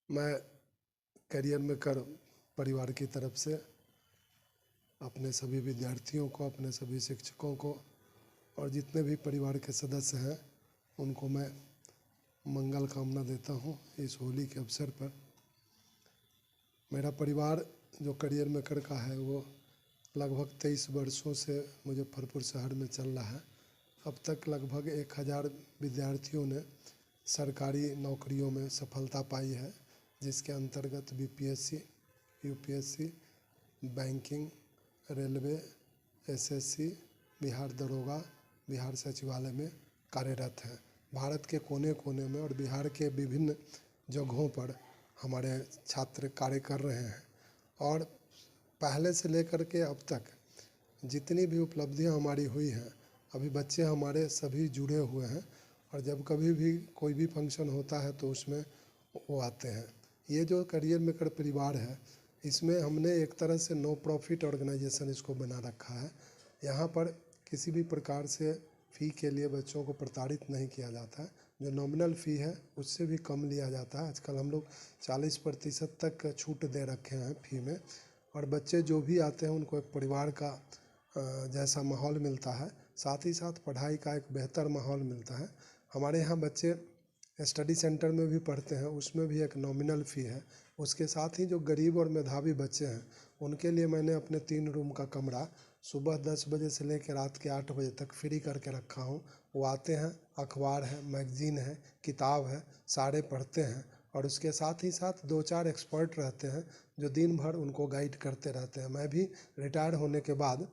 मैं करियर में कर परिवार की तरफ से अपने सभी विद्यार्थियों को, अपने सभी शिक्षकों को और जितने भी परिवार के सदस्य हैं उनको मैं मंगल कामना देता हूं इस होली के अवसर पर। मेरा परिवार जो करियर में कर का है वो लगभग 23 वर्षों से मुजफ्फरपुर शहर में चल रहा है। अब तक लगभग 1000 विद्यार्थियों ने सरकारी नौकरियों में सफलता पाई है, जिसके अंतर्गत BPSC, UPSC, banking, railway, SSC, Bihar दरोगा, बिहार सचिवालय में कार्यरत हैं। भारत के कोने कोने में और बिहार के विभिन्न जगहों पर हमारे छात्र कार्य कर रहे हैं और पहले से लेकर के अब तक जितनी भी उपलब्धियां हमारी हुई हैं, अभी बच्चे हमारे सभी जुड़े हुए हैं और जब कभी भी कोई भी फंक्शन होता है तो उसमें वो आते हैं। ये जो करियर मेकर परिवार है, इसमें हमने एक तरह से नो प्रॉफिट ऑर्गेनाइजेशन इसको बना रखा है। यहाँ पर किसी भी प्रकार से फ़ी के लिए बच्चों को प्रताड़ित नहीं किया जाता है। जो नॉमिनल फ़ी है उससे भी कम लिया जाता है। आजकल हम लोग 40% तक छूट दे रखे हैं फ़ी में और बच्चे जो भी आते हैं उनको एक परिवार का जैसा माहौल मिलता है, साथ ही साथ पढ़ाई का एक बेहतर माहौल मिलता है। हमारे यहाँ बच्चे स्टडी सेंटर में भी पढ़ते हैं, उसमें भी एक नॉमिनल फ़ी है। उसके साथ ही जो गरीब और मेधावी बच्चे हैं उनके लिए मैंने अपने 3 रूम का कमरा सुबह 10 बजे से लेकर रात के 8 बजे तक फ्री करके रखा हूँ। वो आते हैं, अखबार है, मैगज़ीन है, किताब है, सारे पढ़ते हैं और उसके साथ ही साथ 2-4 एक्सपर्ट रहते हैं जो दिन भर उनको गाइड करते रहते हैं। मैं भी रिटायर होने के बाद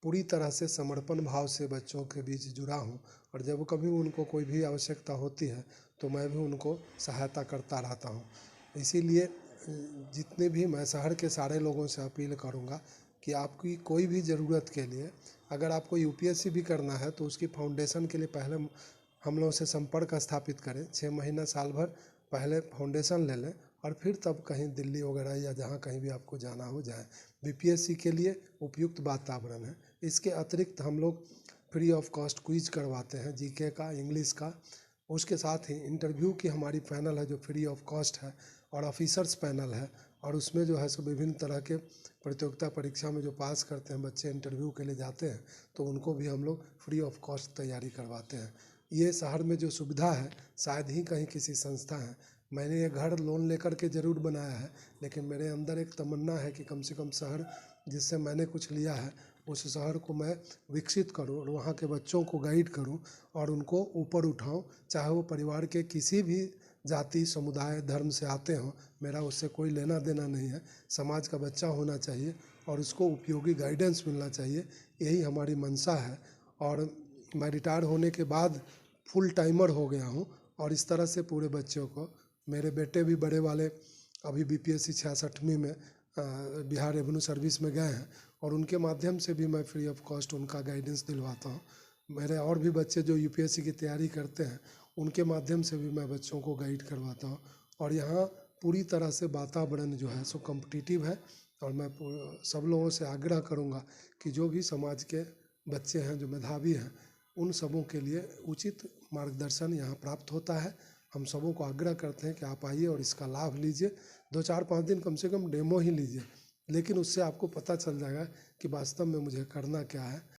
पूरी तरह से समर्पण भाव से बच्चों के बीच जुड़ा हूँ और जब कभी उनको कोई भी आवश्यकता होती है तो मैं भी उनको सहायता करता रहता हूँ। इसीलिए जितने भी मैं शहर के सारे लोगों से अपील करूँगा कि आपकी कोई भी ज़रूरत के लिए अगर आपको यूपीएससी भी करना है तो उसकी फाउंडेशन के लिए पहले हम लोगों से संपर्क स्थापित करें। 6 महीना साल भर पहले फाउंडेशन ले लें और फिर तब कहीं दिल्ली वगैरह या जहाँ कहीं भी आपको जाना हो जाए। बीपीएससी के लिए उपयुक्त वातावरण है। इसके अतिरिक्त हम लोग फ्री ऑफ कॉस्ट क्विज करवाते हैं, जीके का, इंग्लिश का। उसके साथ ही इंटरव्यू की हमारी पैनल है जो फ्री ऑफ कॉस्ट है और ऑफिसर्स पैनल है और उसमें जो है सो विभिन्न तरह के प्रतियोगिता परीक्षा में जो पास करते हैं बच्चे, इंटरव्यू के लिए जाते हैं तो उनको भी हम लोग फ्री ऑफ कॉस्ट तैयारी करवाते हैं। ये शहर में जो सुविधा है शायद ही कहीं किसी संस्था है। मैंने ये घर लोन लेकर के ज़रूर बनाया है, लेकिन मेरे अंदर एक तमन्ना है कि कम से कम शहर जिससे मैंने कुछ लिया है उस शहर को मैं विकसित करूं और वहाँ के बच्चों को गाइड करूं और उनको ऊपर उठाऊं, चाहे वो परिवार के किसी भी जाति, समुदाय, धर्म से आते हों। मेरा उससे कोई लेना देना नहीं है। समाज का बच्चा होना चाहिए और उसको उपयोगी गाइडेंस मिलना चाहिए, यही हमारी मंशा है। और मैं रिटायर होने के बाद फुल टाइमर हो गया हूँ और इस तरह से पूरे बच्चों को, मेरे बेटे भी बड़े वाले अभी बीपीएससी 66वीं में बिहार रेवेन्यू सर्विस में गए हैं और उनके माध्यम से भी मैं फ्री ऑफ कॉस्ट उनका गाइडेंस दिलवाता हूँ। मेरे और भी बच्चे जो यूपीएससी की तैयारी करते हैं उनके माध्यम से भी मैं बच्चों को गाइड करवाता हूँ और यहाँ पूरी तरह से वातावरण जो है सो कॉम्पिटिटिव है। और मैं सब लोगों से आग्रह करूँगा कि जो भी समाज के बच्चे हैं जो मेधावी हैं उन सबों के लिए उचित मार्गदर्शन यहाँ प्राप्त होता है। हम सबों को आग्रह करते हैं कि आप आइए और इसका लाभ लीजिए। 2-4-5 दिन कम से कम डेमो ही लीजिए, लेकिन उससे आपको पता चल जाएगा कि वास्तव में मुझे करना क्या है।